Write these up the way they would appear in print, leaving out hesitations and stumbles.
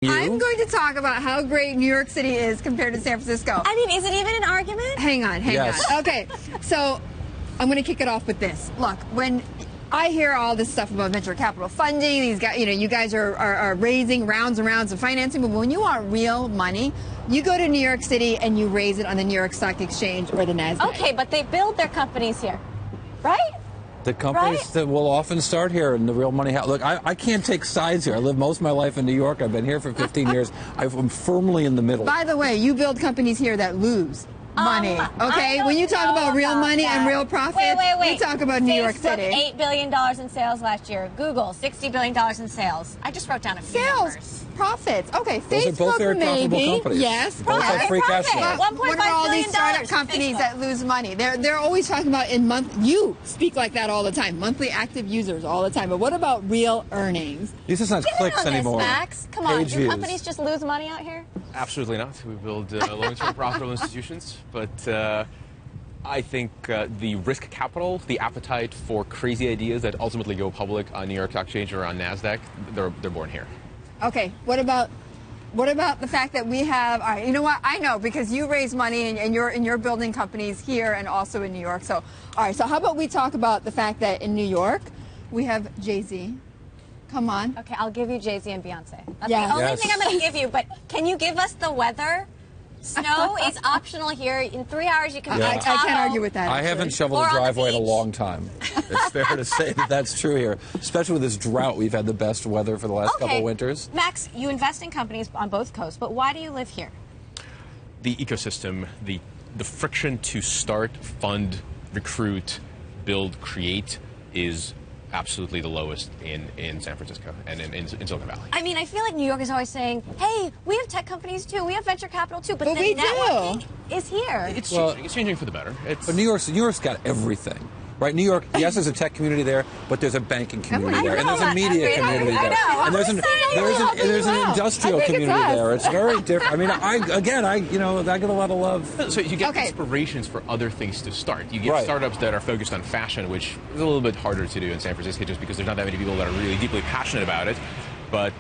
I'm going to talk about how great New York City is compared to San Francisco. I mean, is it even an argument? Hang on. Okay, so I'm going to kick it off with this. Look, when I hear all this stuff about venture capital funding, these guys, you guys are raising rounds and rounds of financing, but when you want real money, you go to New York City and you raise it on the New York Stock Exchange or the NASDAQ. Okay, but they build their companies here, right? The companies that will often start here in the real money house. Look, I can't take sides here. I lived most of my life in New York. I've been here for 15 years. I'm firmly in the middle. By the way, you build companies here that lose money, okay? When you talk about real money and real profits, we talk about New York City. $8 billion in sales last year. Google, $60 billion in sales. I just wrote down a few numbers. Profits. Okay, those are both very profitable companies. Yes. Both have free cash flow. What are all these startup companies that lose money? They're always talking about in month. You speak like that all the time. Monthly active users all the time. But what about real earnings? These are not clicks anymore. Max, come on. Do companies just lose money out here? Absolutely not. We build long-term profitable institutions, but I think the risk capital, the appetite for crazy ideas that ultimately go public on New York Stock Exchange or on NASDAQ, they're born here. Okay, what about the fact that we have? All right, you know what? I know because you raise money and you're building companies here and also in New York. So, all right. So how about we talk about the fact that in New York we have Jay-Z. Come on. Okay, I'll give you Jay-Z and Beyonce. That's the only thing I'm going to give you. But can you give us the weather? Snow is optional here. In 3 hours, you can. I can't argue with that. I haven't shoveled a driveway in a long time. It's fair to say that that's true here, especially with this drought. We've had the best weather for the last couple of winters. Max, you invest in companies on both coasts, but why do you live here? The ecosystem, the friction to start, fund, recruit, build, create is absolutely the lowest in San Francisco and in Silicon Valley. I mean, I feel like New York is always saying, hey, we have tech companies too, we have venture capital too, but the networking is here. It's changing. It's changing for the better. But New York's got everything. Right, New York, yes, there's a tech community there, but there's a banking community there, and there's a media community there, and there's an industrial community there. It's very different. I mean, I get a lot of love. So you get inspirations for other things to start. You get startups that are focused on fashion, which is a little bit harder to do in San Francisco, just because there's not that many people that are really deeply passionate about it. But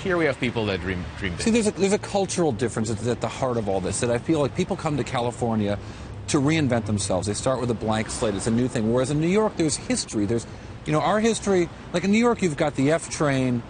here we have people that dream big. See, there's a cultural difference that's at the heart of all this. That I feel like people come to California to reinvent themselves. They start with a blank slate. It's a new thing. Whereas in New York, there's history. There's, our history. Like in New York, you've got the F train.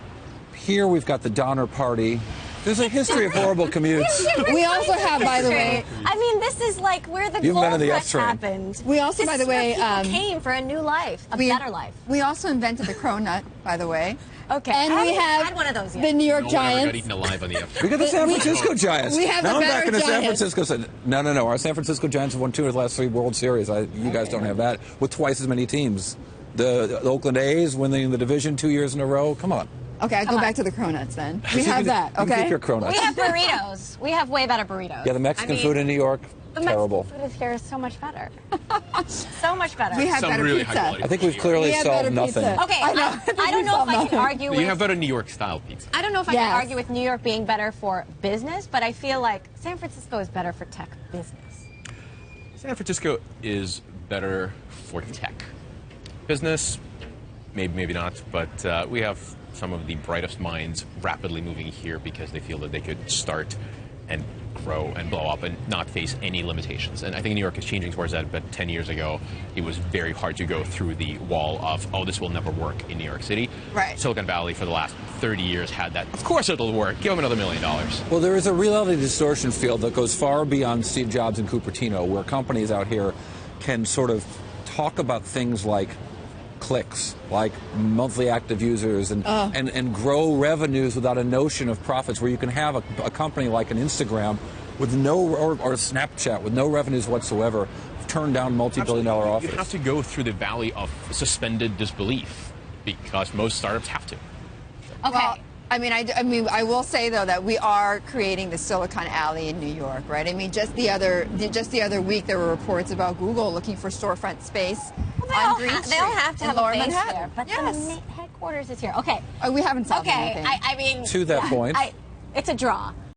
Here, we've got the Donner Party. There's a history of horrible commutes. We also have, by the way. I mean, this is like where the gold rush happened. We also, by the way, came for a new life, a better life. We also invented the cronut, by the way. Okay, and we have had one of those yet. The New York Giants. Got eaten alive on the we got the San Francisco Giants. We have now the I'm back better into Giants. San Francisco. No. Our San Francisco Giants have won 2 of the last 3 World Series. You guys don't have that with twice as many teams. The Oakland A's winning the division 2 years in a row. Come on. Okay, I'll go back to the cronuts then. We have that. Okay. You can keep your cronuts. We have burritos. We have way better burritos. Yeah, the Mexican food in New York. Terrible. The Mexican food here is so much better. So much better. We have better really pizza. I think we've clearly solved nothing. Okay, I don't know if I can argue with... You have better New York style pizza. I don't know if I can argue with New York being better for business, but I feel like San Francisco is better for tech business. San Francisco is better for tech. Business, maybe not, but we have some of the brightest minds rapidly moving here because they feel that they could start and grow and blow up and not face any limitations. And I think New York is changing towards that, but 10 years ago, it was very hard to go through the wall of, this will never work in New York City. Right. Silicon Valley for the last 30 years had that. Of course it'll work. Give them another $1 million. Well, there is a reality distortion field that goes far beyond Steve Jobs and Cupertino, where companies out here can sort of talk about things like clicks, like monthly active users, and grow revenues without a notion of profits, where you can have a company like an Instagram with or Snapchat with no revenues whatsoever turn down multi-billion-dollar offers. You have to go through the valley of suspended disbelief because most startups have to. Okay. Well, I mean, I will say though that we are creating the Silicon Alley in New York, right? I mean, just the other week there were reports about Google looking for storefront space on Green Street. They all have to have a base Manhattan. there, but the headquarters is here. Okay. We haven't solved anything. Okay, I mean, to that point, it's a draw.